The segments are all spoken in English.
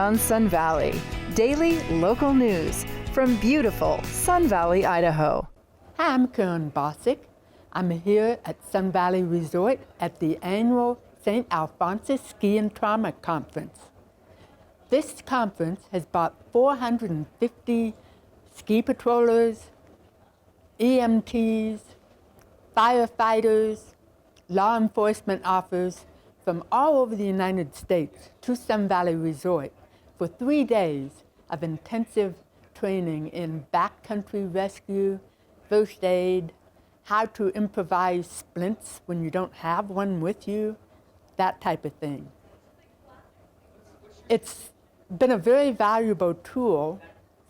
on Sun Valley. Daily local news from beautiful Sun Valley, Idaho. Hi, I'm Karen Bosick. I'm here at Sun Valley Resort at the annual St. Alphonsus Ski and Trauma Conference. This conference has brought 450 ski patrollers, EMTs, firefighters, law enforcement officers from all over the United States to Sun Valley Resort for 3 days of intensive training in backcountry rescue, first aid, how to improvise splints when you don't have one with you, that type of thing. It's been a very valuable tool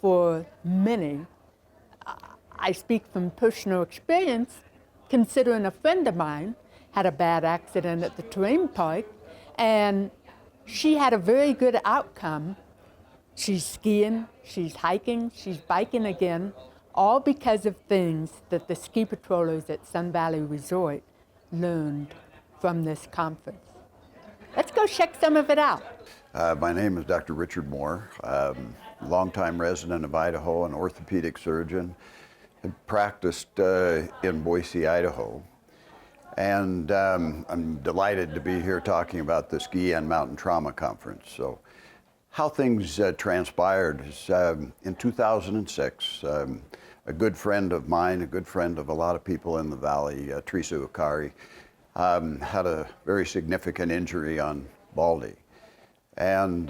for many. I speak from personal experience, considering a friend of mine had a bad accident at the terrain park, and she had a very good outcome. She's skiing, she's hiking, she's biking again, all because of things that the ski patrollers at Sun Valley Resort learned from this conference. Let's go check some of it out. My name is Dr. Richard Moore, longtime resident of Idaho, an orthopedic surgeon. I practiced in Boise, Idaho. And I'm delighted to be here talking about the Ski and Mountain Trauma Conference. So how things transpired is in 2006, a good friend of mine, a good friend of a lot of people in the valley, Teresa Ukari, had a very significant injury on Baldy. And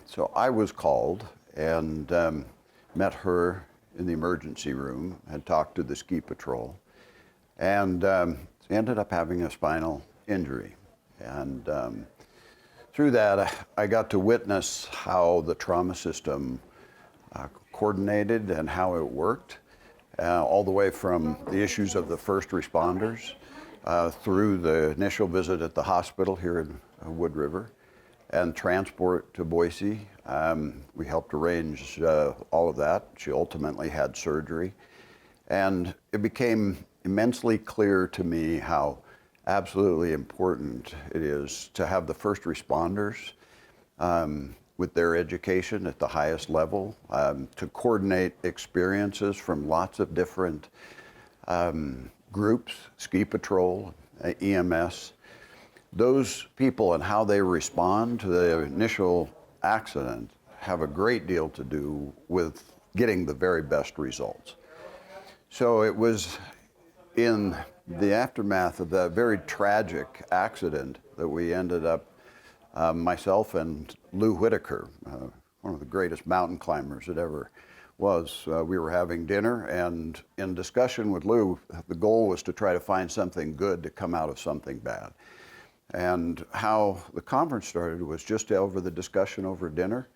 so I was called and met her in the emergency room, had talked to the ski patrol, and ended up having a spinal injury. And through that, I got to witness how the trauma system coordinated and how it worked, all the way from the issues of the first responders through the initial visit at the hospital here in Wood River and transport to Boise. We helped arrange all of that. She ultimately had surgery. And it became immensely clear to me how absolutely important it is to have the first responders with their education at the highest level, to coordinate experiences from lots of different groups, ski patrol, EMS. Those people and how they respond to the initial accident have a great deal to do with getting the very best results. So it was in the aftermath of that very tragic accident that we ended up, myself and Lou Whitaker, one of the greatest mountain climbers that ever was, we were having dinner, and in discussion with Lou, the goal was to try to find something good to come out of something bad. And how the conference started was just over the discussion over dinner.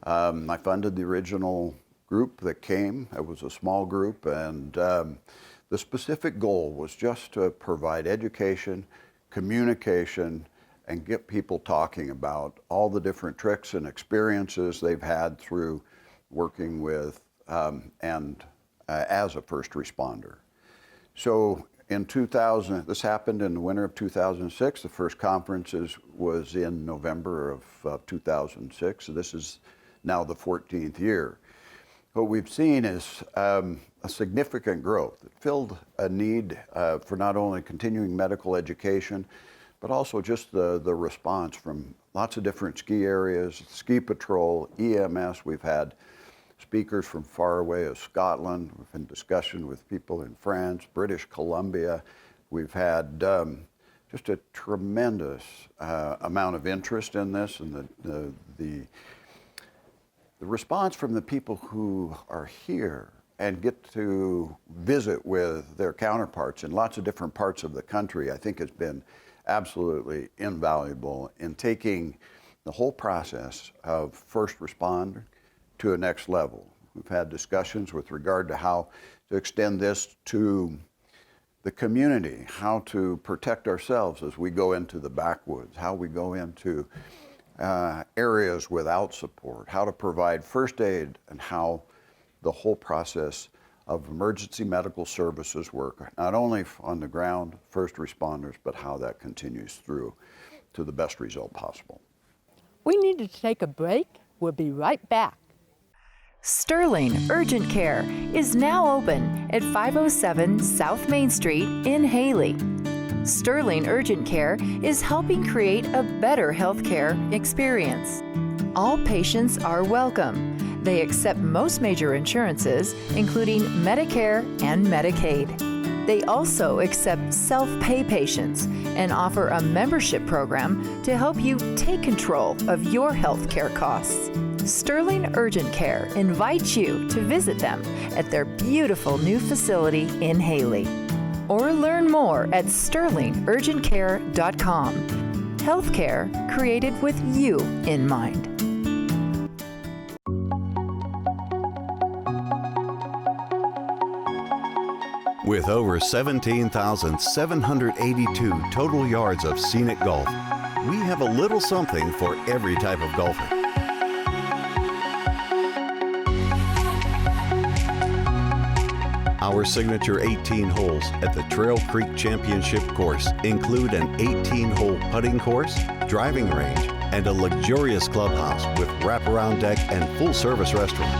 I funded the original group that came. It was a small group, and the specific goal was just to provide education, communication, and get people talking about all the different tricks and experiences they've had through working with and as a first responder. So in 2000, this happened in the winter of 2006. The first conference was in November of 2006. So this is now the 14th year. What we've seen is a significant growth. It filled a need for not only continuing medical education, but also just the response from lots of different ski areas, ski patrol, EMS. We've had speakers from far away as Scotland. We've been in discussion with people in France, British Columbia. We've had just a tremendous amount of interest in this, and the response from the people who are here and get to visit with their counterparts in lots of different parts of the country, I think has been absolutely invaluable in taking the whole process of first responder to a next level. We've had discussions with regard to how to extend this to the community, how to protect ourselves as we go into the backwoods, how we go into areas without support, how to provide first aid, and how the whole process of emergency medical services work, not only on the ground, first responders, but how that continues through to the best result possible. We needed to take a break. We'll be right back. Sterling Urgent Care is now open at 507 South Main Street in Haley. Sterling Urgent Care is helping create a better healthcare experience. All patients are welcome. They accept most major insurances, including Medicare and Medicaid. They also accept self-pay patients and offer a membership program to help you take control of your healthcare costs. Sterling Urgent Care invites you to visit them at their beautiful new facility in Haley. Or learn more at sterlingurgentcare.com. Healthcare created with you in mind. With over 17,782 total yards of scenic golf, we have a little something for every type of golfer. Our signature 18 holes at the Trail Creek Championship course include an 18-hole putting course, driving range, and a luxurious clubhouse with wraparound deck and full-service restaurant.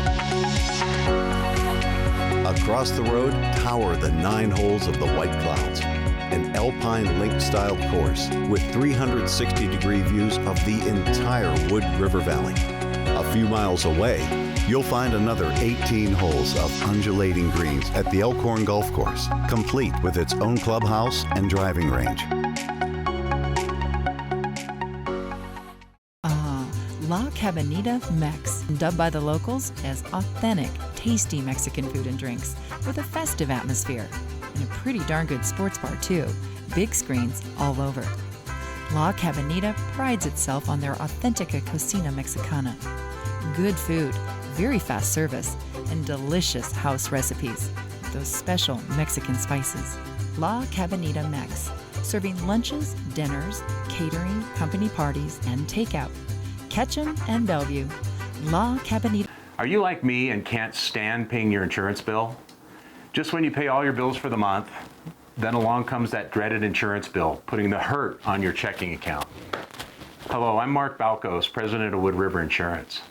Across the road tower the 9 holes of the White Clouds, an alpine link-style course with 360-degree views of the entire Wood River Valley. A few miles away, you'll find another 18 holes of undulating greens at the Elkhorn Golf Course, complete with its own clubhouse and driving range. La Cabanita Mex, dubbed by the locals as authentic, tasty Mexican food and drinks with a festive atmosphere. And a pretty darn good sports bar, too. Big screens all over. La Cabanita prides itself on their authentica cocina mexicana. Good food, very fast service, and delicious house recipes with those special Mexican spices. La Cabanita Mex, serving lunches, dinners, catering, company parties, and takeout. Ketchum and Bellevue. La Cabanita. Are you like me and can't stand paying your insurance bill? Just when you pay all your bills for the month, then along comes that dreaded insurance bill, putting the hurt on your checking account. Hello, I'm Mark Balkos, president of Wood River Insurance.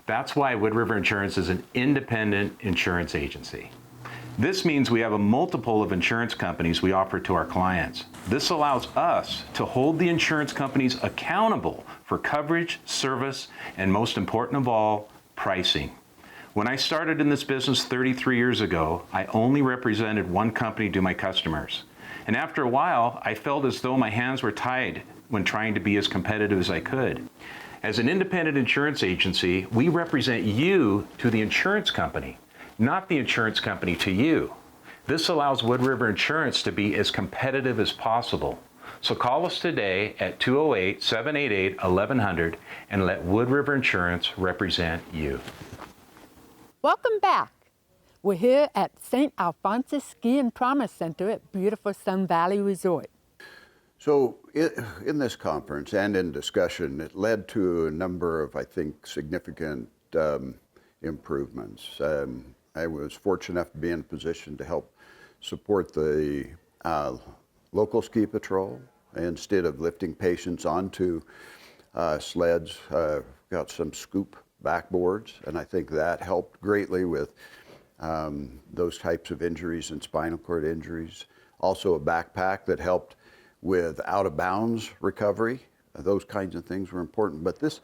That's why Wood River Insurance is an independent insurance agency. This means we have a multiple of insurance companies we offer to our clients. This allows us to hold the insurance companies accountable for coverage, service, and most important of all, pricing. When I started in this business 33 years ago, I only represented one company to my customers. And after a while, I felt as though my hands were tied when trying to be as competitive as I could. As an independent insurance agency, we represent you to the insurance company, not the insurance company to you. This allows Wood River Insurance to be as competitive as possible. So call us today at 208-788-1100 and let Wood River Insurance represent you. Welcome back. We're here at St. Alphonsus Ski and Trauma Center at beautiful Sun Valley Resort. So in this conference and in discussion, it led to a number of, I think, significant improvements. I was fortunate enough to be in a position to help support the local ski patrol. Instead of lifting patients onto sleds, got some scoop backboards, and I think that helped greatly with those types of injuries and spinal cord injuries. Also a backpack that helped with out-of-bounds recovery. Those kinds of things were important. But this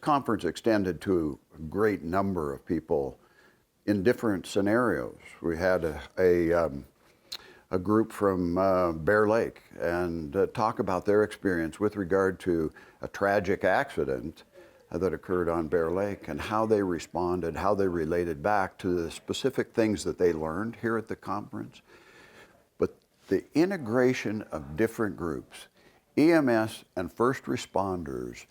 conference extended to a great number of people in different scenarios. We had a group from Bear Lake and talk about their experience with regard to a tragic accident that occurred on Bear Lake and how they responded, how they related back to the specific things that they learned here at the conference. But the integration of different groups, EMS and first responders,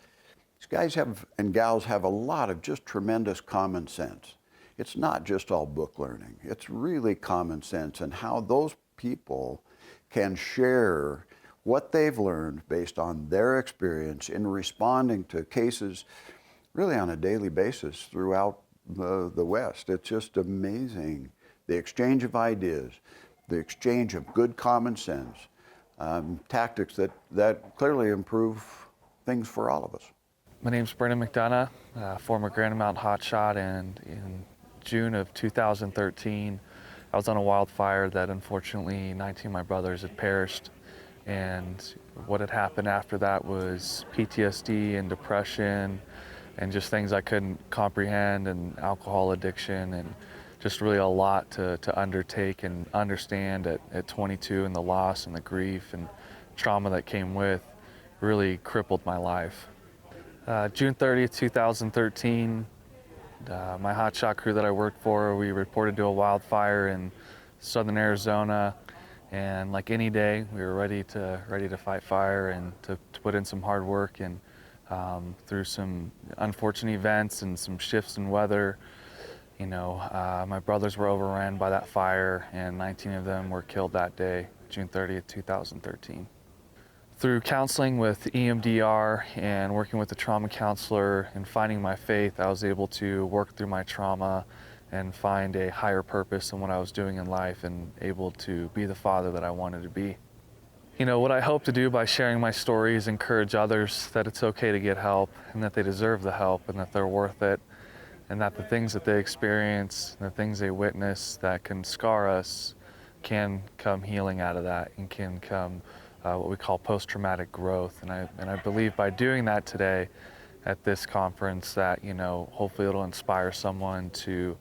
these guys and gals have a lot of just tremendous common sense. It's not just all book learning. It's really common sense and how those people can share what they've learned based on their experience in responding to cases really on a daily basis throughout the West. It's just amazing. The exchange of ideas, the exchange of good common sense, tactics that clearly improve things for all of us. My name's Brendan McDonough, former Grand Mountain hotshot, and in June of 2013, I was on a wildfire that unfortunately 19 of my brothers had perished. And what had happened after that was PTSD and depression and just things I couldn't comprehend, and alcohol addiction, and just really a lot to undertake and understand at 22, and the loss and the grief and trauma that came with really crippled my life. June 30th, 2013, my hotshot crew that I worked for, we reported to a wildfire in southern Arizona, and like any day, we were ready to fight fire and to put in some hard work. And through some unfortunate events and some shifts in weather, my brothers were overrun by that fire, and 19 of them were killed that day, June 30th, 2013. Through counseling with EMDR and working with a trauma counselor and finding my faith, I was able to work through my trauma and find a higher purpose in what I was doing in life, and able to be the father that I wanted to be. What I hope to do by sharing my story is encourage others that it's okay to get help, and that they deserve the help, and that they're worth it, and that the things that they experience, the things they witness that can scar us, can come healing out of that, and can come what we call post-traumatic growth. And I believe by doing that today at this conference that, hopefully it'll inspire someone to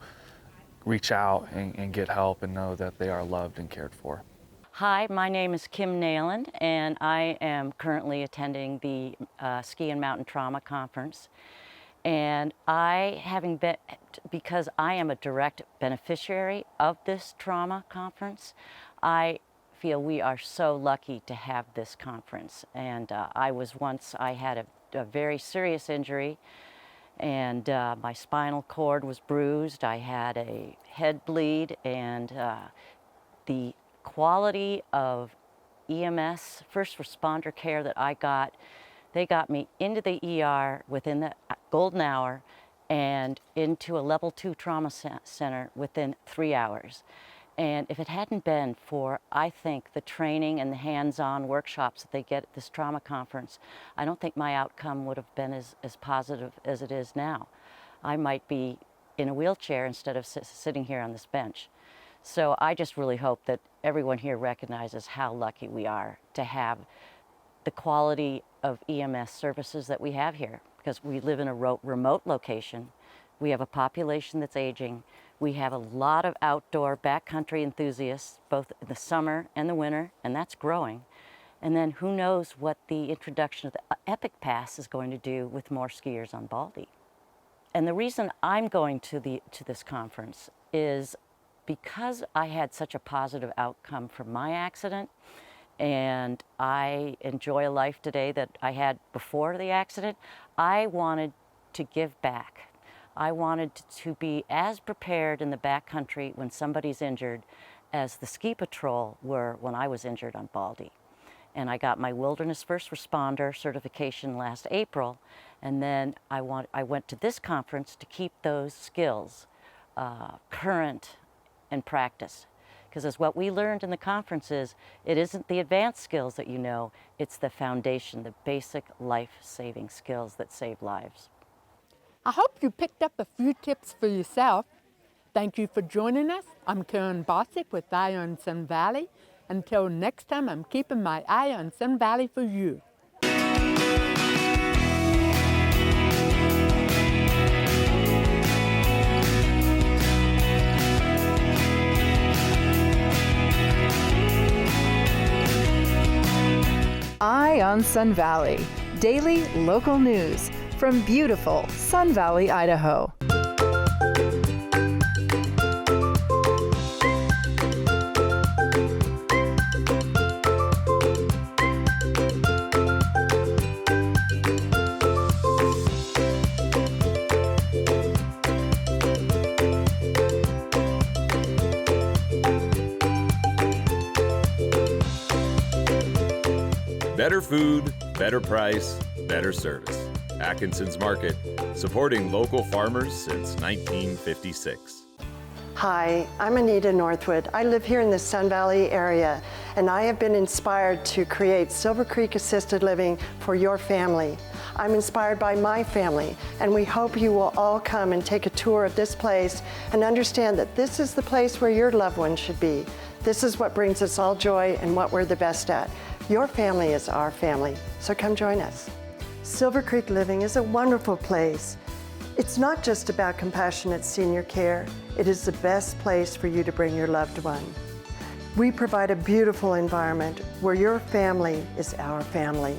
reach out and get help and know that they are loved and cared for. Hi, my name is Kim Nayland, and I am currently attending the Ski and Mountain Trauma Conference. And because I am a direct beneficiary of this trauma conference, I feel we are so lucky to have this conference. And I had a very serious injury, and my spinal cord was bruised. I had a head bleed, and the quality of EMS, first responder care that I got, they got me into the ER within the golden hour and into a level 2 trauma center within 3 hours. And if it hadn't been for, I think, the training and the hands-on workshops that they get at this trauma conference, I don't think my outcome would have been as positive as it is now. I might be in a wheelchair instead of sitting here on this bench. So I just really hope that everyone here recognizes how lucky we are to have the quality of EMS services that we have here, because we live in a remote location. We have a population that's aging. We have a lot of outdoor backcountry enthusiasts, both in the summer and the winter, and that's growing. And then who knows what the introduction of the Epic Pass is going to do with more skiers on Baldy. And the reason I'm going to this conference is because I had such a positive outcome from my accident, and I enjoy a life today that I had before the accident. I wanted to give back. I wanted to be as prepared in the backcountry when somebody's injured as the ski patrol were when I was injured on Baldy. And I got my Wilderness First Responder certification last April, and then I went to this conference to keep those skills current and practice. Because as what we learned in the conferences, it isn't the advanced skills that you know, it's the foundation, the basic life-saving skills that save lives. I hope you picked up a few tips for yourself. Thank you for joining us. I'm Karen Bosick with Eye on Sun Valley. Until next time, I'm keeping my eye on Sun Valley for you. Eye on Sun Valley, daily local news from beautiful Sun Valley, Idaho. Better food, better price, better service. Atkinson's Market, supporting local farmers since 1956. Hi, I'm Anita Northwood. I live here in the Sun Valley area, and I have been inspired to create Silver Creek Assisted Living for your family. I'm inspired by my family, and we hope you will all come and take a tour of this place and understand that this is the place where your loved one should be. This is what brings us all joy and what we're the best at. Your family is our family, so come join us. Silver Creek Living is a wonderful place. It's not just about compassionate senior care. It is the best place for you to bring your loved one. We provide a beautiful environment where your family is our family.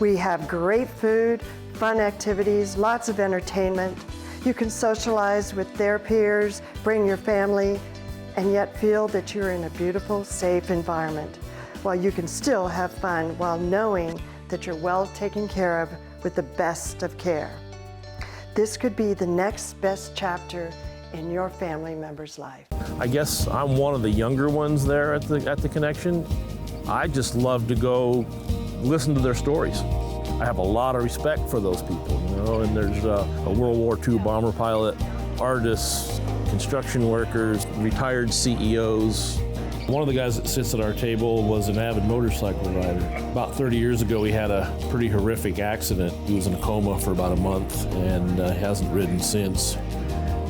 We have great food, fun activities, lots of entertainment. You can socialize with their peers, bring your family, and yet feel that you're in a beautiful, safe environment, while you can still have fun while knowing that you're well taken care of with the best of care. This could be the next best chapter in your family member's life. I guess I'm one of the younger ones there at the Connection. I just love to go listen to their stories. I have a lot of respect for those people, and there's a World War II bomber pilot, artists, construction workers, retired CEOs. One of the guys that sits at our table was an avid motorcycle rider. About 30 years ago, he had a pretty horrific accident. He was in a coma for about a month and hasn't ridden since.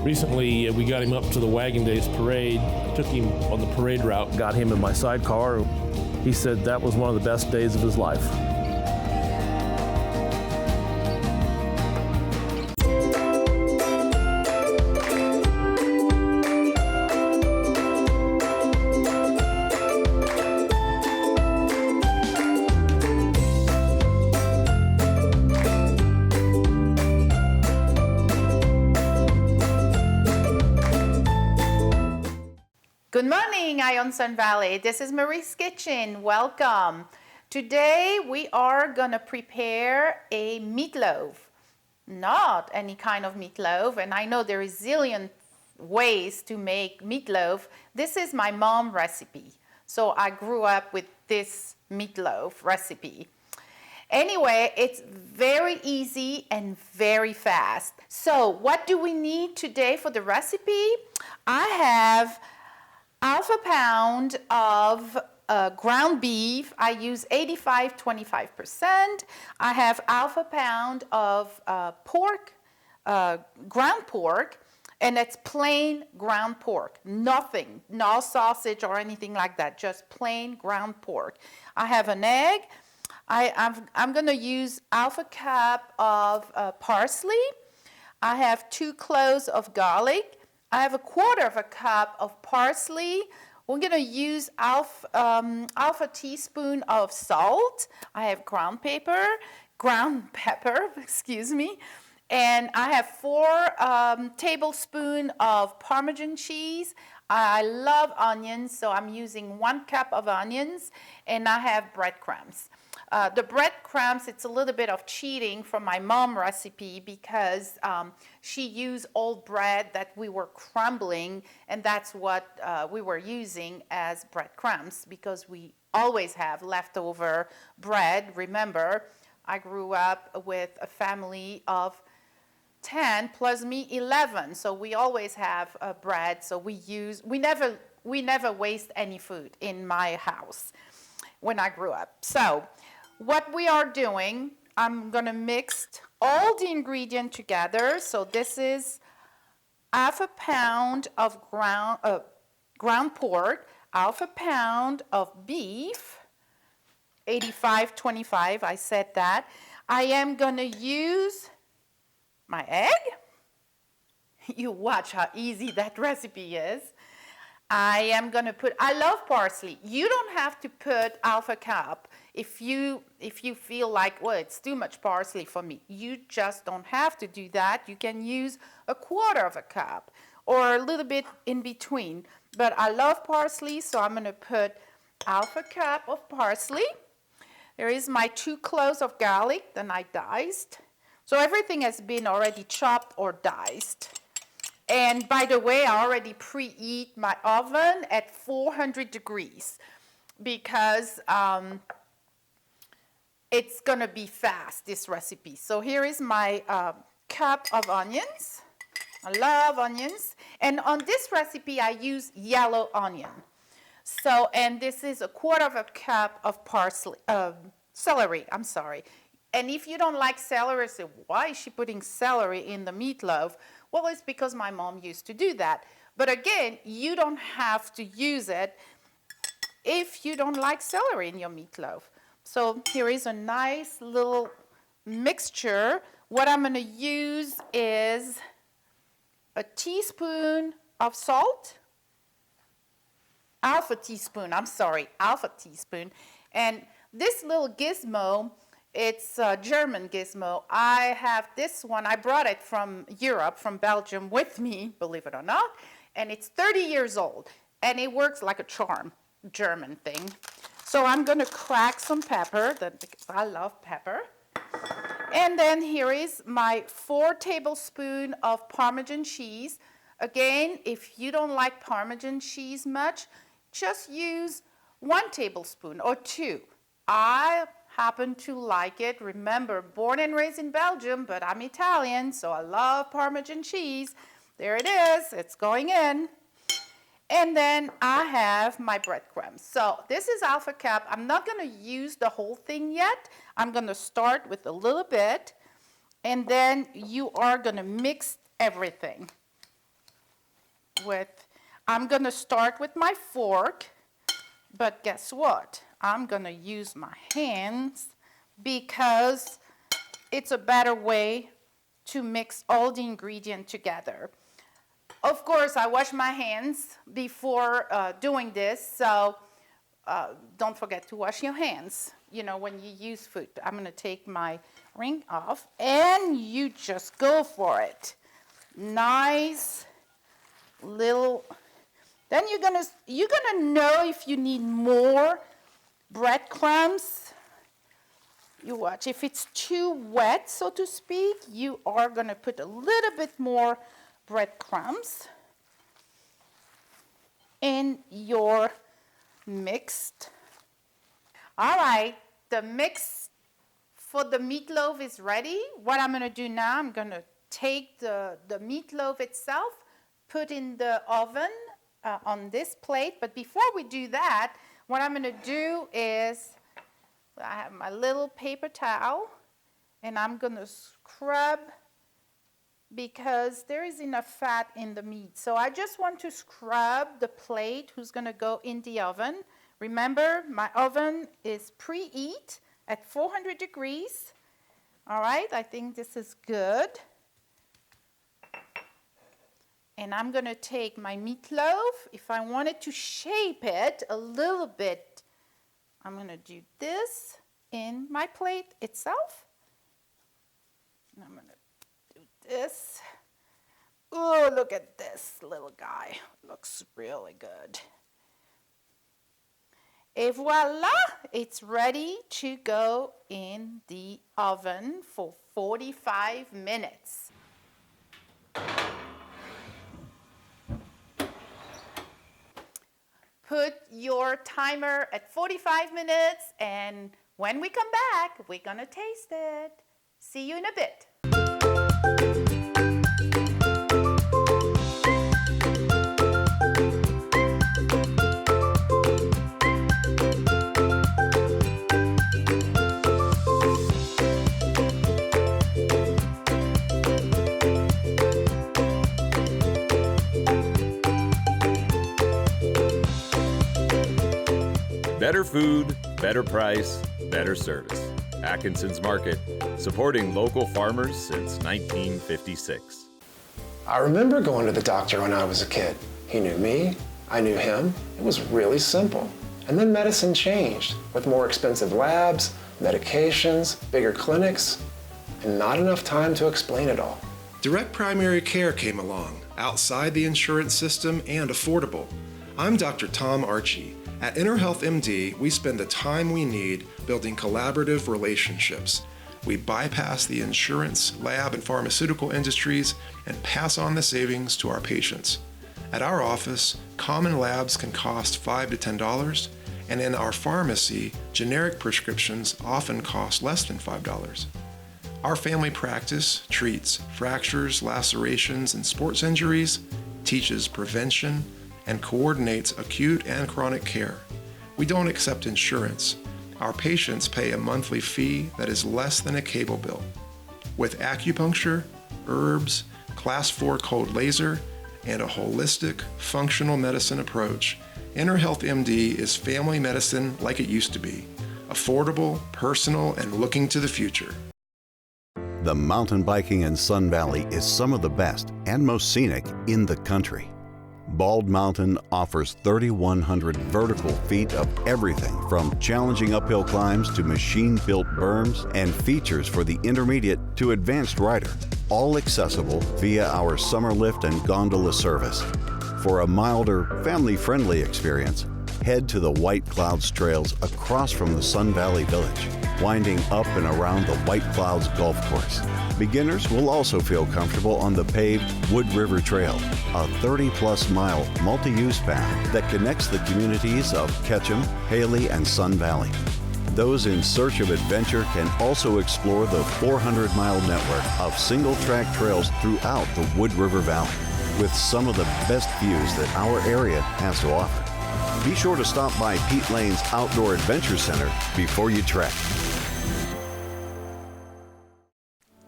Recently, we got him up to the Wagon Days parade. I took him on the parade route, got him in my sidecar. He said that was one of the best days of his life. Good morning, Ion Sun Valley. This is Marie's Kitchen. Welcome. Today we are gonna prepare a meatloaf. Not any kind of meatloaf, and I know there is zillion ways to make meatloaf. This is my mom's recipe. So I grew up with this meatloaf recipe. Anyway, it's very easy and very fast. So what do we need today for the recipe? I have half a pound of ground beef. I use 85-25%. I have half a pound of pork, ground pork, and it's plain ground pork. Nothing, no sausage or anything like that, just plain ground pork. I have an egg. I'm gonna use half a cup of parsley. I have 2 cloves of garlic. I have a quarter of a cup of parsley. We're gonna use half a teaspoon of salt. I have ground pepper, excuse me. And I have 4 tablespoons of Parmesan cheese. I love onions, so I'm using 1 cup of onions, and I have breadcrumbs. The breadcrumbs, it's a little bit of cheating from my mom recipe because she used old bread that we were crumbling, and that's what we were using as breadcrumbs because we always have leftover bread. Remember, I grew up with a family of 10 plus me 11, so we always have bread. So we never waste any food in my house when I grew up. So what we are doing, I'm gonna mix all the ingredients together. So this is half a pound of ground pork, half a pound of beef, 85-25, I said that. I am gonna use my egg. You watch how easy that recipe is. I am gonna I love parsley. You don't have to put half a cup if you feel like, well, it's too much parsley for me. You just don't have to do that. You can use a quarter of a cup or a little bit in between. But I love parsley, so I'm gonna put half a cup of parsley. There is my 2 cloves of garlic that I diced. So everything has been already chopped or diced. And by the way, I already preheat my oven at 400 degrees because it's gonna be fast, this recipe. So here is my cup of onions. I love onions. And on this recipe, I use yellow onion. So, and this is 1/4 cup of celery, I'm sorry. And if you don't like celery, say, why is she putting celery in the meatloaf? Well, it's because my mom used to do that. But again, you don't have to use it if you don't like celery in your meatloaf. So here is a nice little mixture. What I'm going to use is a teaspoon of salt, half a teaspoon. And this little gizmo, it's a German gizmo. I have this one. I brought it from Europe, from Belgium with me, believe it or not. And it's 30 years old. And it works like a charm, German thing. So I'm going to crack some pepper, because I love pepper. And then here is my 4 tablespoons of Parmesan cheese. Again, if you don't like Parmesan cheese much, just use 1 tablespoon or 2. I happen to like it. Remember, born and raised in Belgium, but I'm Italian, so I love Parmesan cheese. There it is. It's going in. And then I have my breadcrumbs. So this is half a cup. I'm not going to use the whole thing yet. I'm going to start with a little bit. And then you are going to mix everything. I'm going to start with my fork. But guess what? I'm going to use my hands because it's a better way to mix all the ingredients together. Of course, I wash my hands before doing this, so don't forget to wash your hands, when you use food. I'm going to take my ring off, and you just go for it. Nice little. Then you're gonna know if you need more breadcrumbs. You watch. If it's too wet, so to speak, you are gonna put a little bit more breadcrumbs in your mixed. All right, the mix for the meatloaf is ready. What I'm going to do now, I'm going to take the meatloaf itself, put in the oven on this plate. But before we do that, what I'm going to do is I have my little paper towel, and I'm going to scrub because there is enough fat in the meat. So I just want to scrub the plate who's going to go in the oven. Remember, my oven is preheat at 400 degrees. All right, I think this is good. And I'm going to take my meatloaf. If I wanted to shape it a little bit, I'm going to do this in my plate itself. And I'm going to this. Oh, look at this little guy. Looks really good. Et voila, it's ready to go in the oven for 45 minutes. Put your timer at 45 minutes, and when we come back, we're gonna taste it. See you in a bit. Better food, better price, better service. Atkinson's Market, supporting local farmers since 1956. I remember going to the doctor when I was a kid. He knew me, I knew him. It was really simple. And then medicine changed with more expensive labs, medications, bigger clinics, and not enough time to explain it all. Direct primary care came along, outside the insurance system and affordable. I'm Dr. Tom Archie. At InnerHealth MD, we spend the time we need building collaborative relationships. We bypass the insurance, lab, and pharmaceutical industries and pass on the savings to our patients. At our office, common labs can cost $5 to $10, and in our pharmacy, generic prescriptions often cost less than $5. Our family practice treats fractures, lacerations, and sports injuries, teaches prevention, and coordinates acute and chronic care. We don't accept insurance. Our patients pay a monthly fee that is less than a cable bill. With acupuncture, herbs, Class 4 cold laser, and a holistic, functional medicine approach, Inner Health MD is family medicine like it used to be. Affordable, personal, and looking to the future. The mountain biking in Sun Valley is some of the best and most scenic in the country. Bald Mountain offers 3,100 vertical feet of everything from challenging uphill climbs to machine-built berms and features for the intermediate to advanced rider, all accessible via our summer lift and gondola service. For a milder, family-friendly experience, head to the White Clouds trails across from the Sun Valley Village, winding up and around the White Clouds Golf Course. Beginners will also feel comfortable on the paved Wood River Trail, a 30-plus mile multi-use path that connects the communities of Ketchum, Haley, and Sun Valley. Those in search of adventure can also explore the 400-mile network of single-track trails throughout the Wood River Valley, with some of the best views that our area has to offer. Be sure to stop by Pete Lane's Outdoor Adventure Center before you trek.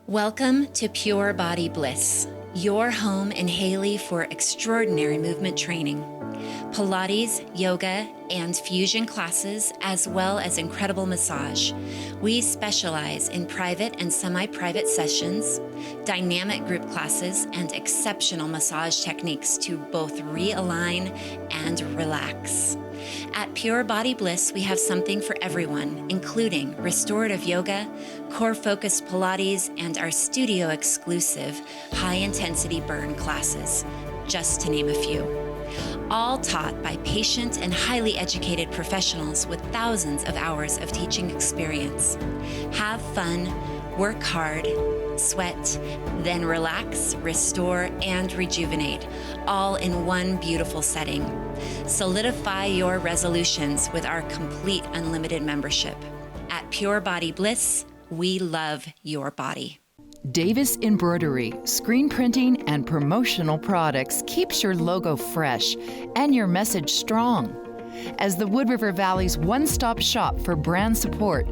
Welcome to Pure Body Bliss, your home in Haley for extraordinary movement training. Pilates, yoga, and fusion classes, as well as incredible massage. We specialize in private and semi-private sessions, dynamic group classes, and exceptional massage techniques to both realign and relax. At Pure Body Bliss, we have something for everyone, including restorative yoga, core-focused Pilates, and our studio-exclusive high-intensity burn classes, just to name a few. All taught by patient and highly educated professionals with thousands of hours of teaching experience. Have fun, work hard, sweat, then relax, restore, and rejuvenate, all in one beautiful setting. Solidify your resolutions with our complete unlimited membership. At Pure Body Bliss, we love your body. Davis Embroidery, screen printing and promotional products keeps your logo fresh and your message strong. As the Wood River Valley's one-stop shop for brand support,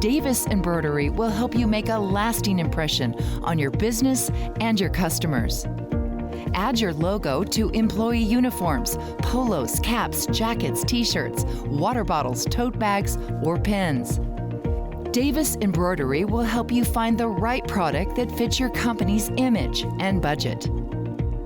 Davis Embroidery will help you make a lasting impression on your business and your customers. Add your logo to employee uniforms, polos, caps, jackets, t-shirts, water bottles, tote bags, or pins. Davis Embroidery will help you find the right product that fits your company's image and budget.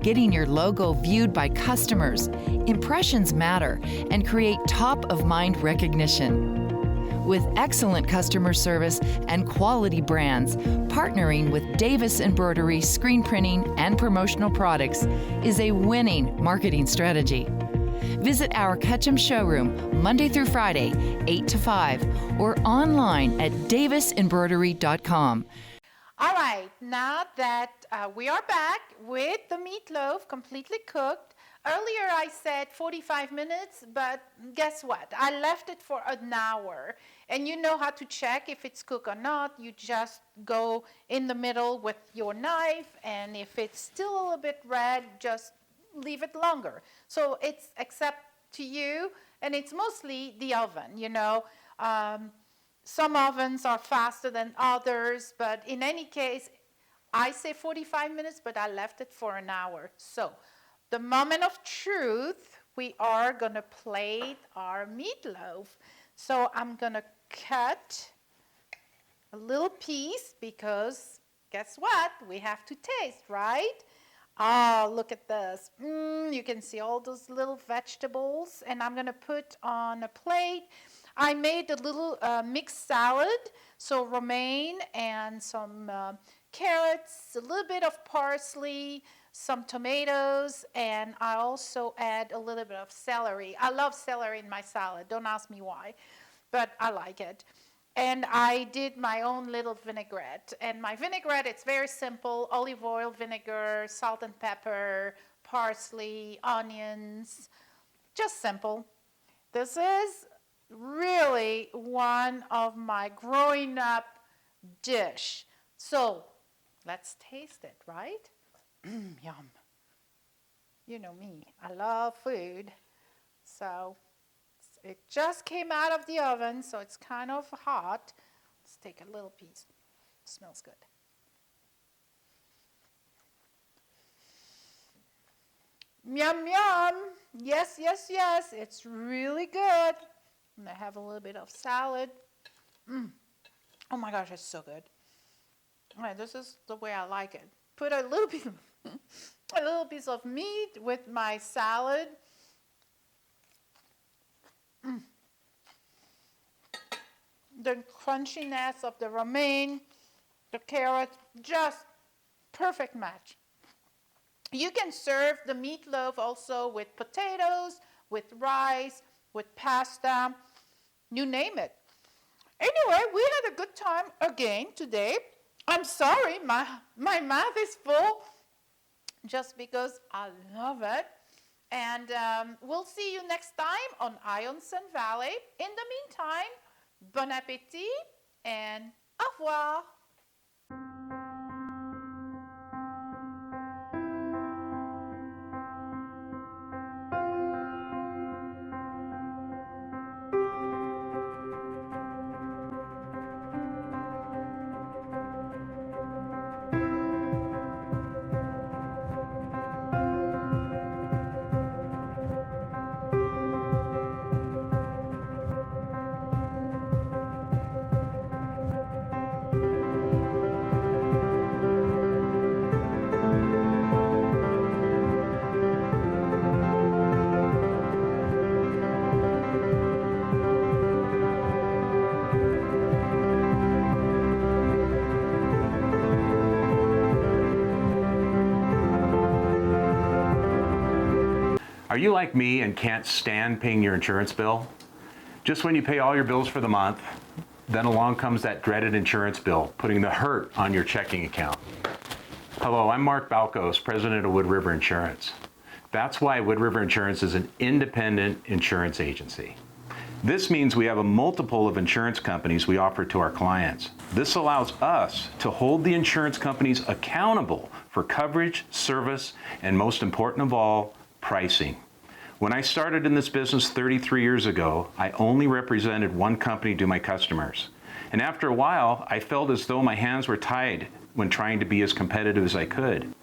Getting your logo viewed by customers, impressions matter, and create top-of-mind recognition. With excellent customer service and quality brands, partnering with Davis Embroidery screen printing and promotional products is a winning marketing strategy. Visit our Ketchum showroom Monday through Friday, 8 to 5, or online at davisembroidery.com. All right, now that we are back with the meatloaf completely cooked. Earlier I said 45 minutes, but guess what? I left it for an hour. And you know how to check if it's cooked or not. You just go in the middle with your knife, and if it's still a little bit red, just leave it longer. So it's except to you, and it's mostly the oven, you know. Some ovens are faster than others, but in any case, I say 45 minutes, but I left it for an hour. So the moment of truth, we are gonna plate our meatloaf. So I'm gonna cut a little piece because guess what? We have to taste, right? Oh, look at this. You can see all those little vegetables, and I'm gonna put on a plate. I made a little mixed salad, so romaine and some carrots, a little bit of parsley, some tomatoes, and I also add a little bit of celery. I love celery in my salad. Don't ask me why, but I like it. And I did my own little vinaigrette. And my vinaigrette, it's very simple: olive oil, vinegar, salt and pepper, parsley, onions, just simple. This is really one of my growing up dish. So let's taste it, right? Yum. You know me, I love food. So it just came out of the oven, so it's kind of hot. Let's take a little piece. Smells good. Yum, yum. Yes, yes, yes. It's really good. And I have a little bit of salad. Oh my gosh, it's so good. All right, this is the way I like it. Put a little piece of meat with my salad. The crunchiness of the romaine, the carrot, just perfect match. You can serve the meatloaf also with potatoes, with rice, with pasta, you name it. Anyway, we had a good time again today. I'm sorry, my mouth is full just because I love it. And we'll see you next time on Eye on Sun Valley. In the meantime, bon appétit and au revoir. Are you like me and can't stand paying your insurance bill? Just when you pay all your bills for the month, then along comes that dreaded insurance bill, putting the hurt on your checking account. Hello, I'm Mark Balkos, president of Wood River Insurance. That's why Wood River Insurance is an independent insurance agency. This means we have a multiple of insurance companies we offer to our clients. This allows us to hold the insurance companies accountable for coverage, service, and most important of all, pricing. When I started in this business 33 years ago, I only represented one company to my customers. And after a while, I felt as though my hands were tied when trying to be as competitive as I could.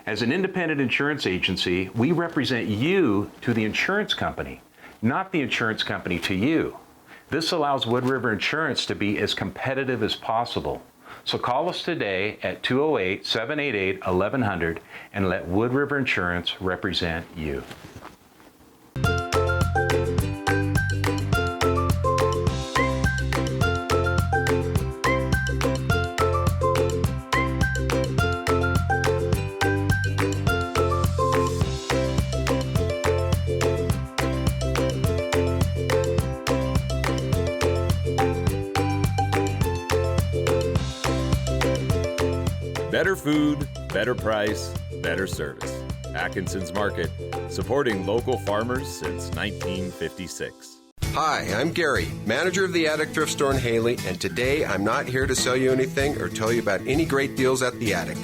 As an independent insurance agency, we represent you to the insurance company, not the insurance company to you. This allows Wood River Insurance to be as competitive as possible. So call us today at 208-788-1100 and let Wood River Insurance represent you. Better food, better price, better service. Atkinson's Market, supporting local farmers since 1956. Hi, I'm Gary, manager of the Attic Thrift Store in Haley, and today I'm not here to sell you anything or tell you about any great deals at the Attic.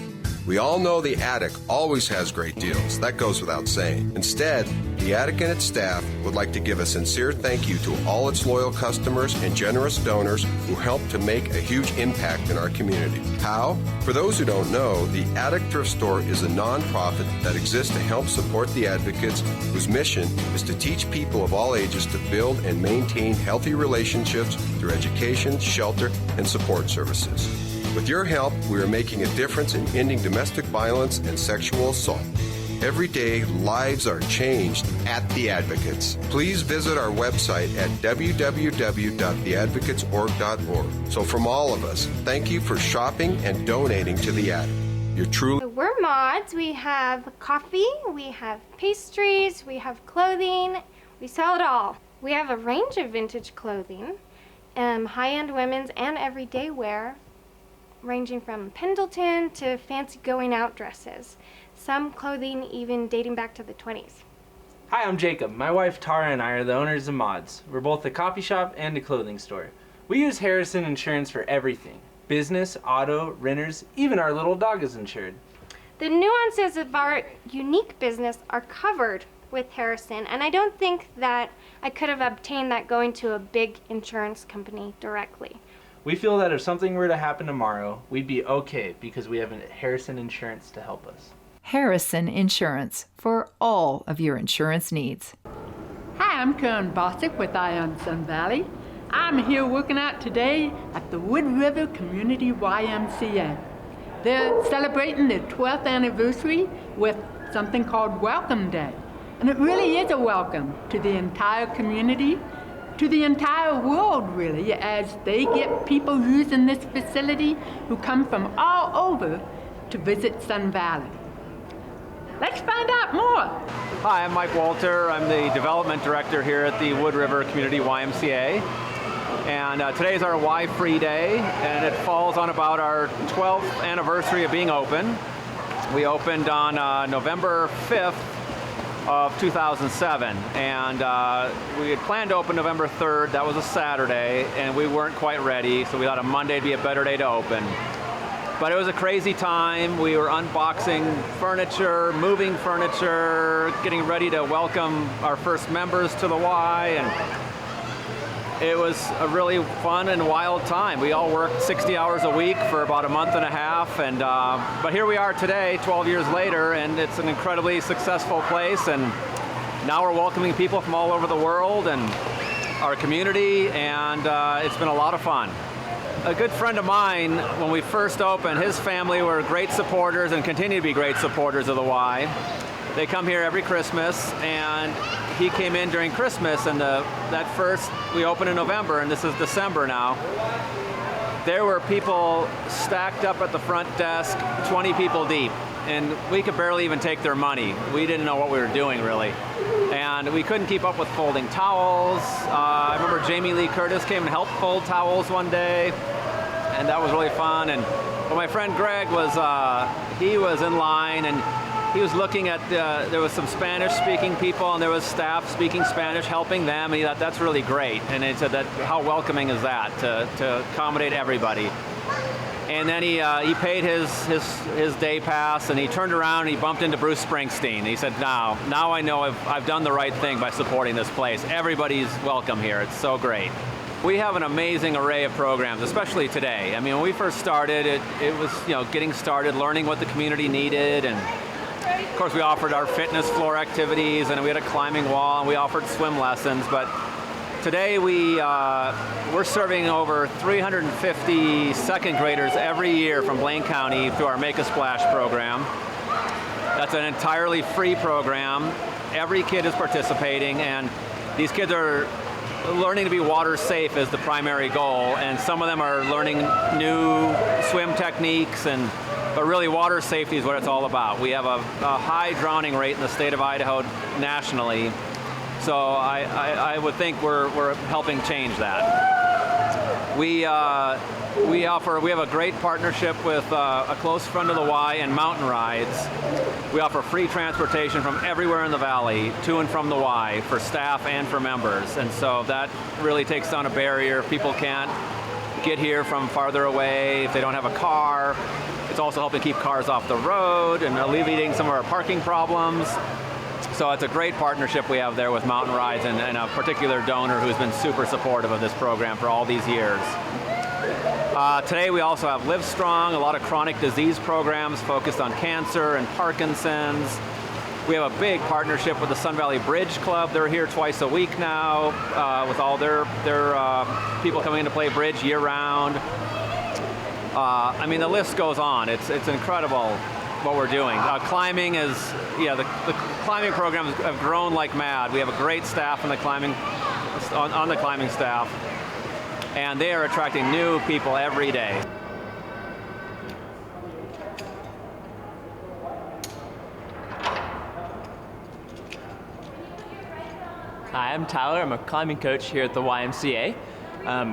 We all know the Attic always has great deals. That goes without saying. Instead, the Attic and its staff would like to give a sincere thank you to all its loyal customers and generous donors who help to make a huge impact in our community. How? For those who don't know, the Attic Thrift Store is a nonprofit that exists to help support the advocates whose mission is to teach people of all ages to build and maintain healthy relationships through education, shelter, and support services. With your help, we are making a difference in ending domestic violence and sexual assault. Every day, lives are changed at The Advocates. Please visit our website at www.theadvocatesorg.org. So from all of us, thank you for shopping and donating to The Attic. You're truly... We're mods. We have coffee, we have pastries, we have clothing. We sell it all. We have a range of vintage clothing, high-end women's and everyday wear, ranging from Pendleton to fancy going-out dresses. Some clothing even dating back to the 20s. Hi, I'm Jacob. My wife Tara and I are the owners of Mods. We're both a coffee shop and a clothing store. We use Harrison Insurance for everything. Business, auto, renters, even our little dog is insured. The nuances of our unique business are covered with Harrison, and I don't think that I could have obtained that going to a big insurance company directly. We feel that if something were to happen tomorrow, we'd be okay because we have Harrison Insurance to help us. Harrison Insurance, for all of your insurance needs. Hi, I'm Karen Bosick with Ion Sun Valley. I'm here working out today at the Wood River Community YMCA. They're celebrating their 12th anniversary with something called Welcome Day. And it really is a welcome to the entire community, to the entire world really, as they get people using this facility who come from all over to visit Sun Valley. Let's find out more. Hi, I'm Mike Walter. I'm the Development Director here at the Wood River Community YMCA. And today is our Y-Free Day, and it falls on about our 12th anniversary of being open. We opened on November 5th of 2007, and we had planned to open November 3rd. That was a Saturday, and we weren't quite ready, so we thought a Monday would be a better day to open. But it was a crazy time. We were unboxing furniture, moving furniture, getting ready to welcome our first members to the Y, and it was a really fun and wild time. We all worked 60 hours a week for about a month and a half, and but here we are today, 12 years later, and it's an incredibly successful place, and now we're welcoming people from all over the world and our community, and it's been a lot of fun. A good friend of mine, when we first opened, his family were great supporters and continue to be great supporters of the Y. They come here every Christmas, and he came in during Christmas, and that first, we opened in November, and this is December now. There were people stacked up at the front desk, 20 people deep, and we could barely even take their money. We didn't know what we were doing, really. And we couldn't keep up with folding towels. I remember Jamie Lee Curtis came and helped fold towels one day, and that was really fun. And but my friend Greg he was in line, and he was looking at, there was some Spanish-speaking people, and there was staff speaking Spanish helping them, and he thought, that's really great. And he said, how welcoming is that to accommodate everybody? And then he paid his day pass, and he turned around and he bumped into Bruce Springsteen. He said, now I know I've done the right thing by supporting this place. Everybody's welcome here. It's so great. We have an amazing array of programs, especially today. I mean, when we first started, it was getting started, learning what the community needed, and of course we offered our fitness floor activities, and we had a climbing wall, and we offered swim lessons. But today we're serving over 350 second graders every year from Blaine County through our Make a Splash program. That's an entirely free program. Every kid is participating, and these kids are learning to be water safe is the primary goal, and some of them are learning new swim techniques, but really water safety is what it's all about. We have a high drowning rate in the state of Idaho nationally, so I would think we're helping change that. We have a great partnership with a close friend of the Y and Mountain Rides. We offer free transportation from everywhere in the valley to and from the Y for staff and for members, and so that really takes down a barrier. People can't get here from farther away if they don't have a car. It's also helping keep cars off the road and alleviating some of our parking problems. So it's a great partnership we have there with Mountain Rides and a particular donor who's been super supportive of this program for all these years. Today we also have Live Strong, a lot of chronic disease programs focused on cancer and Parkinson's. We have a big partnership with the Sun Valley Bridge Club. They're here twice a week now with all their people coming in to play bridge year-round. I mean, the list goes on. It's incredible what we're doing. Climbing is, the climbing programs have grown like mad. We have a great staff on the climbing staff, and they are attracting new people every day. Hi, I'm Tyler. I'm a climbing coach here at the YMCA.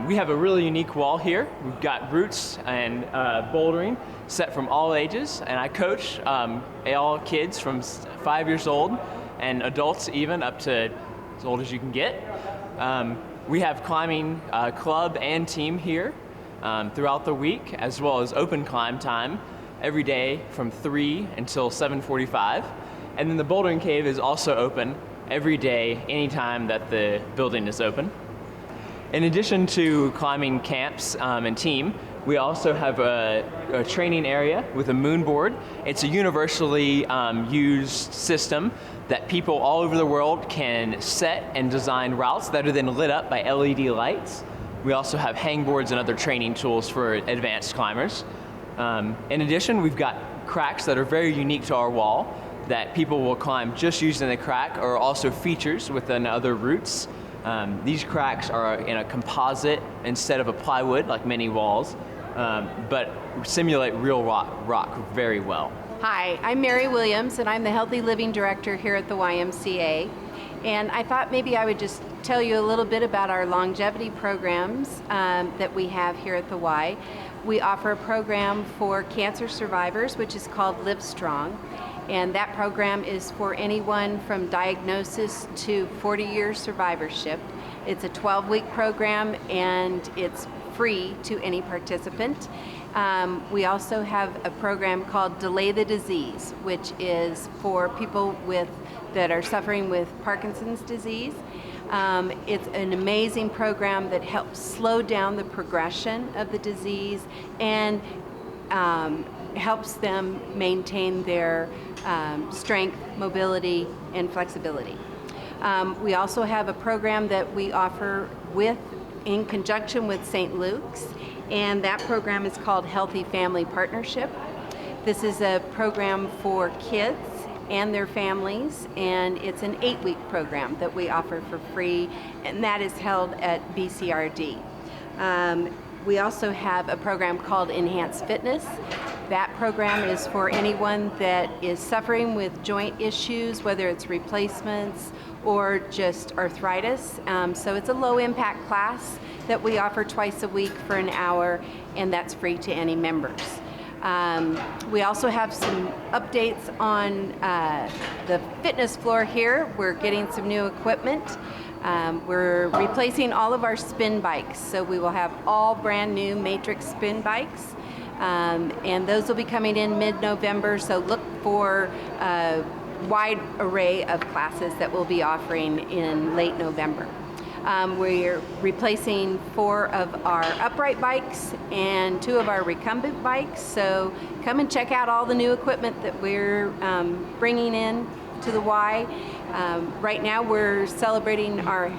We have a really unique wall here. We've got roots and bouldering set from all ages, and I coach all kids from 5 years old and adults even up to as old as you can get. We have climbing club and team here. throughout the week, as well as open climb time every day from 3 until 7:45. And then the bouldering cave is also open every day, anytime that the building is open. In addition to climbing camps and team, we also have a training area with a moon board. It's a universally used system that people all over the world can set and design routes that are then lit up by LED lights. We also have hangboards and other training tools for advanced climbers. In addition, we've got cracks that are very unique to our wall that people will climb just using the crack, or also features within other routes. These cracks are in a composite instead of a plywood like many walls, but simulate real rock very well. Hi, I'm Mary Williams, and I'm the Healthy Living Director here at the YMCA. And I thought maybe I would just tell you a little bit about our longevity programs that we have here at the Y. We offer a program for cancer survivors, which is called Live Strong. And that program is for anyone from diagnosis to 40-year survivorship. It's a 12-week program, and it's free to any participant. We also have a program called Delay the Disease, which is for people that are suffering with Parkinson's disease. It's an amazing program that helps slow down the progression of the disease and helps them maintain their strength, mobility, and flexibility. We also have a program that we offer in conjunction with St. Luke's, and that program is called Healthy Family Partnership. This is a program for kids and their families, and it's an 8-week program that we offer for free, and that is held at BCRD. We also have a program called Enhanced Fitness. That program is for anyone that is suffering with joint issues, whether it's replacements or just arthritis. So it's a low impact class that we offer twice a week for an hour, and that's free to any members. We also have some updates on the fitness floor here. We're getting some new equipment. We're replacing all of our spin bikes, so we will have all brand new Matrix spin bikes, and those will be coming in mid-November, so look for a wide array of classes that we'll be offering in late November. We're replacing 4 of our upright bikes and 2 of our recumbent bikes, so come and check out all the new equipment that we're bringing in to the Y. Right now we're celebrating our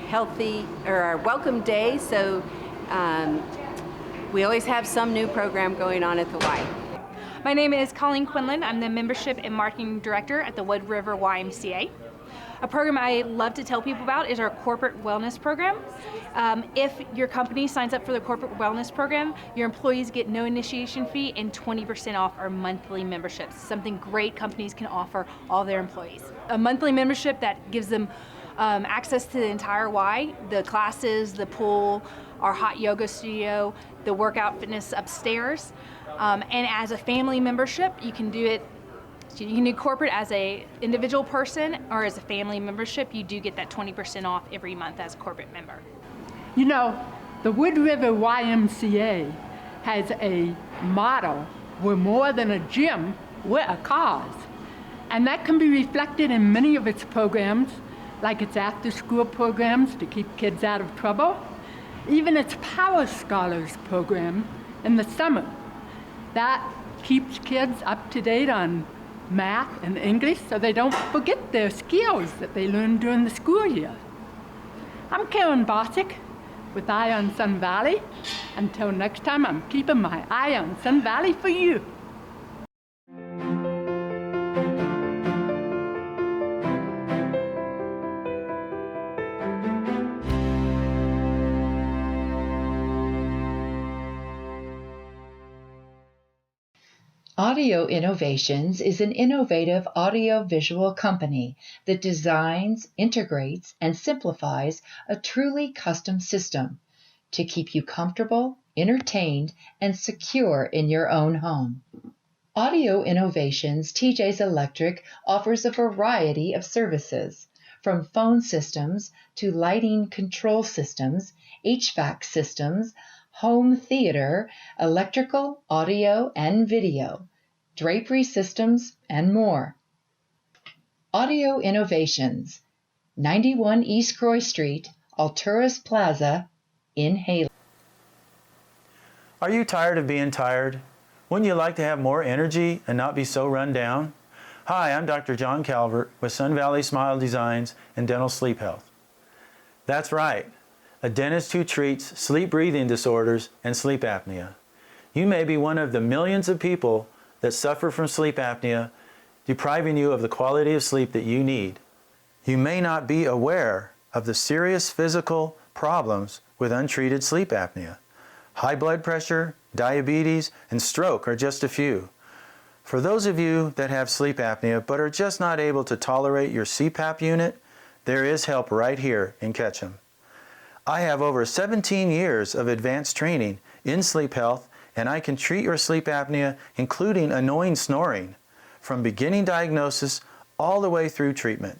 our Welcome Day, so we always have some new program going on at the Y. My name is Colleen Quinlan. I'm the Membership and Marketing Director at the Wood River YMCA. A program I love to tell people about is our Corporate Wellness Program. If your company signs up for the Corporate Wellness Program, your employees get no initiation fee and 20% off our monthly memberships, something great companies can offer all their employees. A monthly membership that gives them access to the entire Y, the classes, the pool, our hot yoga studio, the workout fitness upstairs. And as a family membership, you can do corporate as a individual person, or as a family membership, you do get that 20% off every month as a corporate member. You know, the Wood River YMCA has a motto: we're more than a gym, we're a cause. And that can be reflected in many of its programs, like its after-school programs to keep kids out of trouble, even its Power Scholars program in the summer. That keeps kids up to date on math and English so they don't forget their skills that they learned during the school year. I'm Karen Bosick with Eye on Sun Valley. Until next time, I'm keeping my eye on Sun Valley for you. Audio Innovations is an innovative audio-visual company that designs, integrates, and simplifies a truly custom system to keep you comfortable, entertained, and secure in your own home. Audio Innovations TJ's Electric offers a variety of services, from phone systems to lighting control systems, HVAC systems, home theater, electrical, audio, and video, drapery systems, and more. Audio Innovations, 91 East Croy Street, Alturas Plaza, in Haley. Are you tired of being tired? Wouldn't you like to have more energy and not be so run down? Hi, I'm Dr. John Calvert with Sun Valley Smile Designs and Dental Sleep Health. That's right, a dentist who treats sleep-breathing disorders and sleep apnea. You may be one of the millions of people that suffer from sleep apnea, depriving you of the quality of sleep that you need. You may not be aware of the serious physical problems with untreated sleep apnea. High blood pressure, diabetes, and stroke are just a few. For those of you that have sleep apnea but are just not able to tolerate your CPAP unit, there is help right here in Ketchum. I have over 17 years of advanced training in sleep health, and I can treat your sleep apnea, including annoying snoring, from beginning diagnosis all the way through treatment.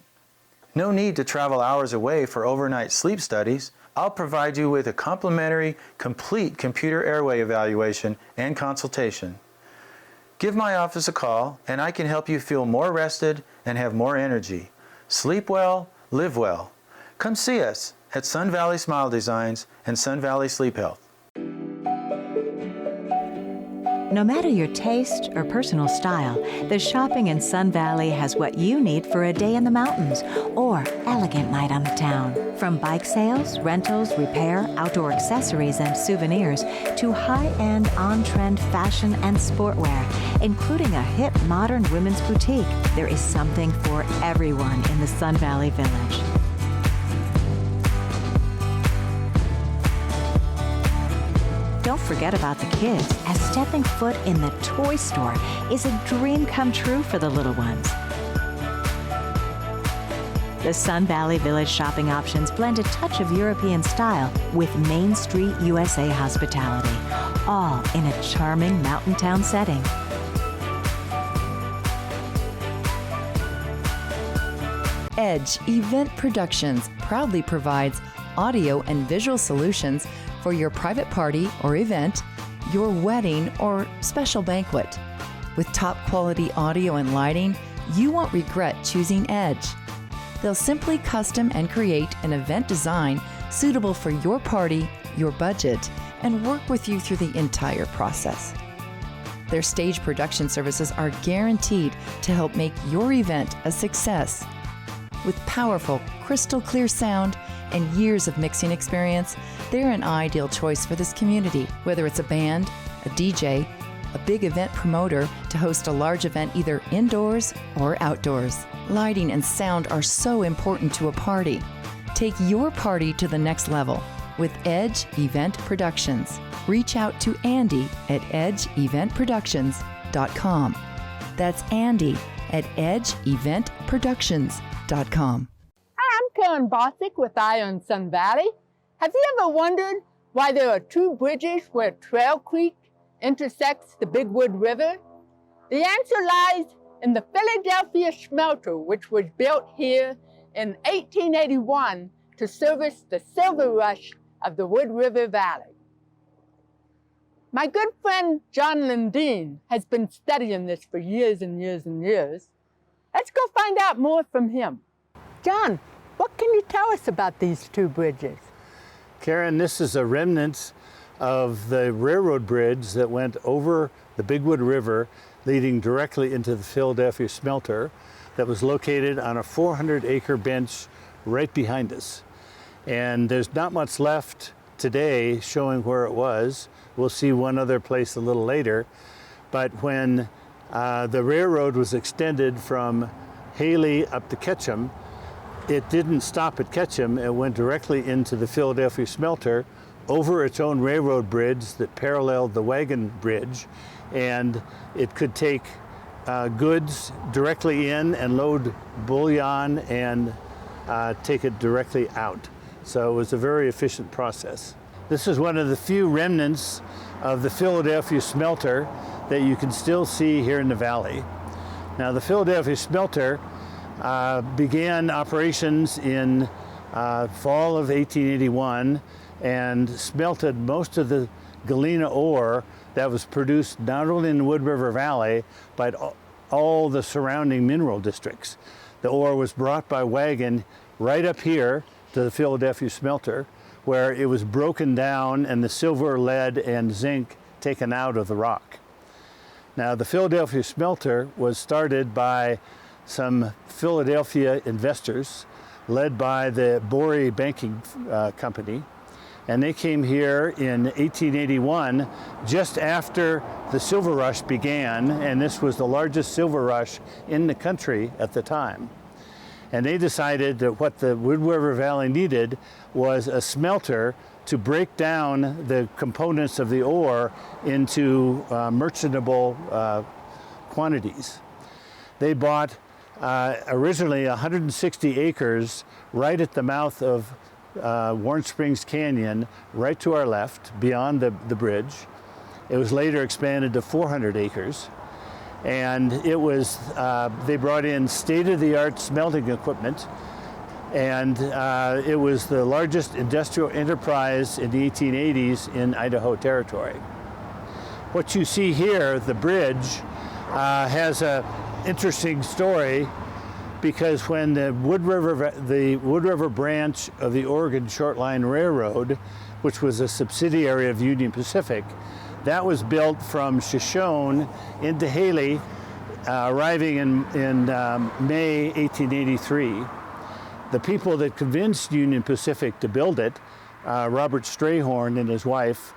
No need to travel hours away for overnight sleep studies. I'll provide you with a complimentary, complete computer airway evaluation and consultation. Give my office a call and I can help you feel more rested and have more energy. Sleep well, live well. Come see us at Sun Valley Smile Designs and Sun Valley Sleep Health. No matter your taste or personal style, the shopping in Sun Valley has what you need for a day in the mountains or elegant night on the town. From bike sales, rentals, repair, outdoor accessories, and souvenirs to high-end, on-trend fashion and sportwear, including a hip modern women's boutique, there is something for everyone in the Sun Valley Village. Don't forget about the kids, as stepping foot in the toy store is a dream come true for the little ones. The Sun Valley Village shopping options blend a touch of European style with Main Street USA hospitality, all in a charming mountain town setting. Edge Event Productions proudly provides audio and visual solutions for your private party or event, your wedding or special banquet. With top quality audio and lighting, you won't regret choosing Edge. They'll simply custom and create an event design suitable for your party, your budget, and work with you through the entire process. Their stage production services are guaranteed to help make your event a success. With powerful, crystal clear sound and years of mixing experience, they're an ideal choice for this community, whether it's a band, a DJ, a big event promoter to host a large event either indoors or outdoors. Lighting and sound are so important to a party. Take your party to the next level with Edge Event Productions. Reach out to Andy at edgeeventproductions.com. That's Andy at edgeeventproductions.com. Hi, I'm Karen Bosick with Eye on Sun Valley. Have you ever wondered why there are two bridges where Trail Creek intersects the Big Wood River? The answer lies in the Philadelphia Smelter, which was built here in 1881 to service the silver rush of the Wood River Valley. My good friend John Lundeen has been studying this for years and years and years. Let's go find out more from him. John, what can you tell us about these two bridges? Karen, this is a remnant of the railroad bridge that went over the Big Wood River, leading directly into the Philadelphia Smelter that was located on a 400-acre bench right behind us. And there's not much left today showing where it was. We'll see one other place a little later. But when the railroad was extended from Haley up to Ketchum, it didn't stop at Ketchum. It went directly into the Philadelphia Smelter over its own railroad bridge that paralleled the wagon bridge, and it could take goods directly in and load bullion and take it directly out. So it was a very efficient process. This is one of the few remnants of the Philadelphia Smelter that you can still see here in the valley. Now, the Philadelphia Smelter began operations in fall of 1881 and smelted most of the galena ore that was produced not only in the Wood River Valley, but all the surrounding mineral districts. The ore was brought by wagon right up here to the Philadelphia smelter, where it was broken down and the silver, lead, and zinc taken out of the rock. Now, the Philadelphia smelter was started by some Philadelphia investors led by the Bory Banking Company, and they came here in 1881 just after the silver rush began, and this was the largest silver rush in the country at the time. And they decided that what the Wood River Valley needed was a smelter to break down the components of the ore into merchantable quantities. They bought originally 160 acres right at the mouth of Warren Springs Canyon, right to our left, beyond the bridge. It was later expanded to 400 acres. And it was, they brought in state-of-the-art smelting equipment, and it was the largest industrial enterprise in the 1880s in Idaho Territory. What you see here, the bridge, has an interesting story, because when the Wood River branch of the Oregon Short Line Railroad, which was a subsidiary of Union Pacific, that was built from Shoshone into Haley, arriving in May 1883. The people that convinced Union Pacific to build it, Robert Strayhorn and his wife,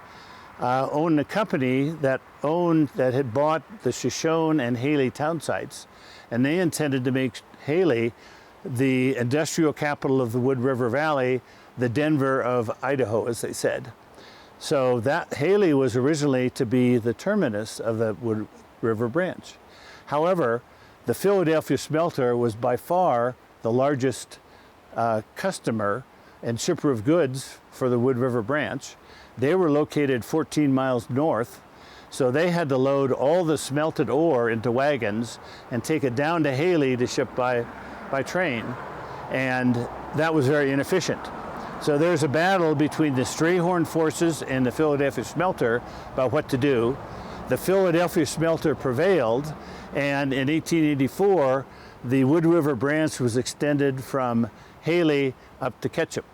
owned a company that had bought the Shoshone and Haley town sites, and they intended to make Haley the industrial capital of the Wood River Valley, the Denver of Idaho, as they said. So that Haley was originally to be the terminus of the Wood River branch. However, the Philadelphia smelter was by far the largest customer and shipper of goods for the Wood River branch. They were located 14 miles north, so they had to load all the smelted ore into wagons and take it down to Haley to ship by train, and that was very inefficient. So there's a battle between the Strayhorn forces and the Philadelphia smelter about what to do. The Philadelphia smelter prevailed, and in 1884, the Wood River branch was extended from Haley up to Ketchum.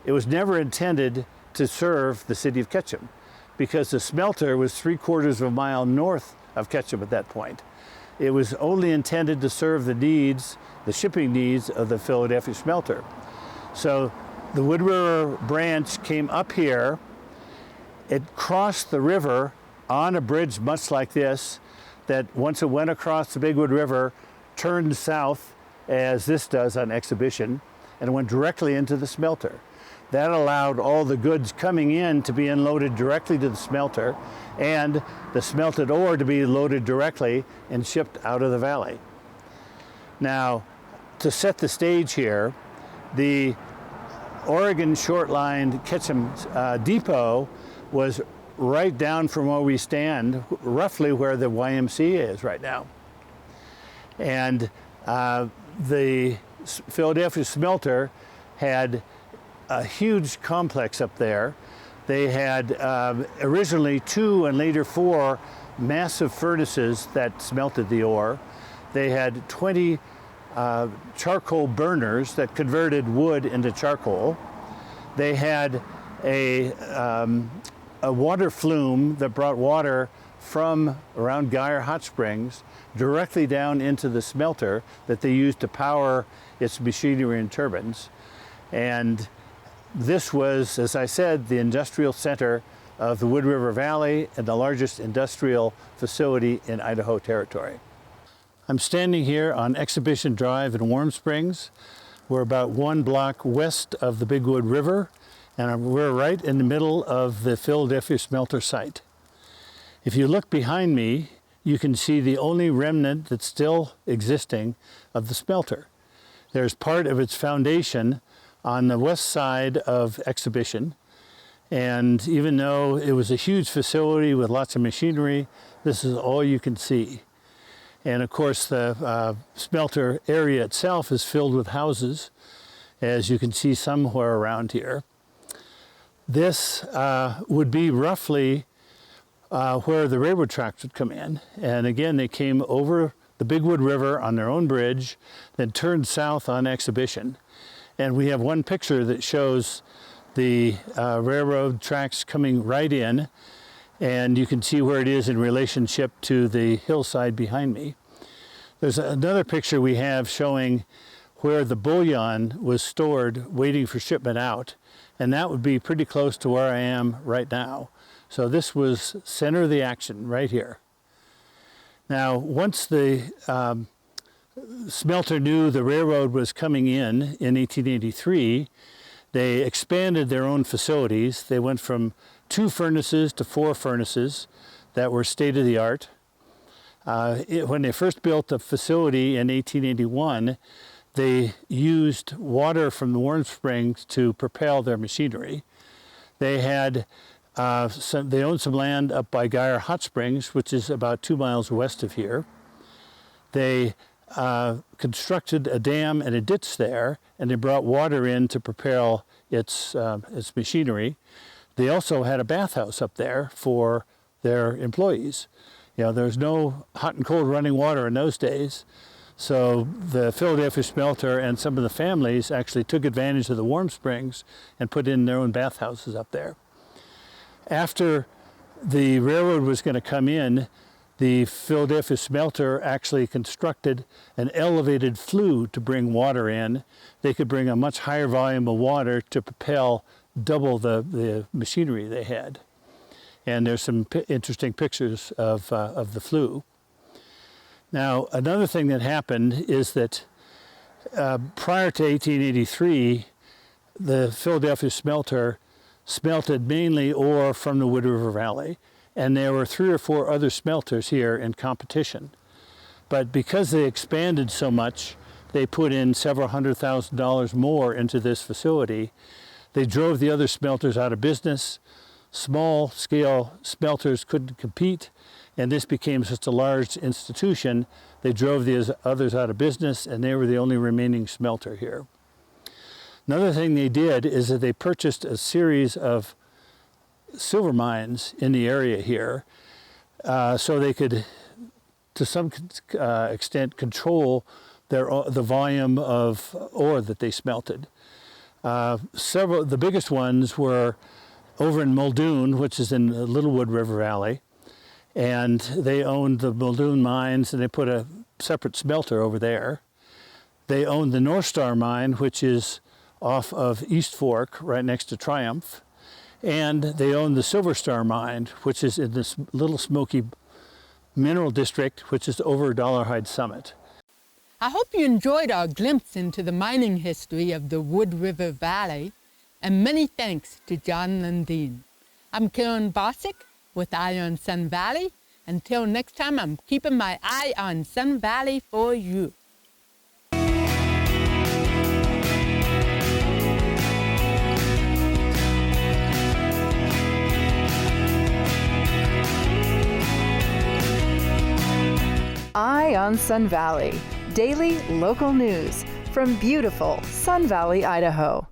It was never intended to serve the city of Ketchum, because the smelter was 3/4 of a mile north of Ketchum at that point. It was only intended to serve the shipping needs of the Philadelphia smelter. So the Wood River branch came up here. It crossed the river on a bridge much like this, that once it went across the Big Wood River, turned south, as this does on Exhibition, and went directly into the smelter. That allowed all the goods coming in to be unloaded directly to the smelter, and the smelted ore to be loaded directly and shipped out of the valley. Now, to set the stage here, the Oregon Short Line Ketchum depot was right down from where we stand, roughly where the YMCA is right now. And the Philadelphia smelter had a huge complex up there. They had originally 2 and later 4 massive furnaces that smelted the ore. They had 20 charcoal burners that converted wood into charcoal. They had a water flume that brought water from around Geyer Hot Springs directly down into the smelter that they used to power its machinery and turbines. And this was, as I said, the industrial center of the Wood River Valley and the largest industrial facility in Idaho Territory. I'm standing here on Exhibition Drive in Warm Springs. We're about 1 block west of the Big Wood River, and we're right in the middle of the Philadelphia smelter site. If you look behind me, you can see the only remnant that's still existing of the smelter. There's part of its foundation on the west side of Exhibition, and even though it was a huge facility with lots of machinery, this is all you can see. And of course, the smelter area itself is filled with houses, as you can see somewhere around here. This would be roughly where the railroad tracks would come in. And again, they came over the Big Wood River on their own bridge, then turned south on Exhibition. And we have one picture that shows the railroad tracks coming right in, and you can see where it is in relationship to the hillside behind me. There's another picture we have showing where the bullion was stored waiting for shipment out, and that would be pretty close to where I am right now. So this was center of the action right here. Now, once the smelter knew the railroad was coming in 1883, they expanded their own facilities. They went from 2 furnaces to 4 furnaces that were state-of-the-art. When they first built the facility in 1881, they used water from the warm springs to propel their machinery. They had they owned some land up by Geyer Hot Springs, which is about 2 miles west of here. They constructed a dam and a ditch there, and they brought water in to propel its machinery. They also had a bathhouse up there for their employees. You know, there's no hot and cold running water in those days. So the Philadelphia Smelter and some of the families actually took advantage of the warm springs and put in their own bathhouses up there. After the railroad was going to come in, the Philadelphia Smelter actually constructed an elevated flue to bring water in. They could bring a much higher volume of water to propel double the machinery they had. And there's some interesting pictures of the flue. Now, another thing that happened is that prior to 1883, the Philadelphia Smelter smelted mainly ore from the Wood River Valley, and there were 3 or 4 other smelters here in competition. But because they expanded so much, they put in several $100,000 more into this facility. They drove the other smelters out of business. Small-scale smelters couldn't compete, and this became such a large institution, they drove the others out of business, and they were the only remaining smelter here. Another thing they did is that they purchased a series of silver mines in the area here, so they could, to some extent, control the volume of ore that they smelted. The biggest ones were over in Muldoon, which is in the Little Wood River Valley, and they owned the Muldoon mines, and they put a separate smelter over there. They owned the North Star mine, which is off of East Fork, right next to Triumph, and they owned the Silver Star mine, which is in this Little Smoky Mineral District, which is over Dollarhide Summit. I hope you enjoyed our glimpse into the mining history of the Wood River Valley, and many thanks to John Lundeen. I'm Karen Bosick with Eye on Sun Valley. Until next time, I'm keeping my eye on Sun Valley for you. Eye on Sun Valley, daily local news from beautiful Sun Valley, Idaho.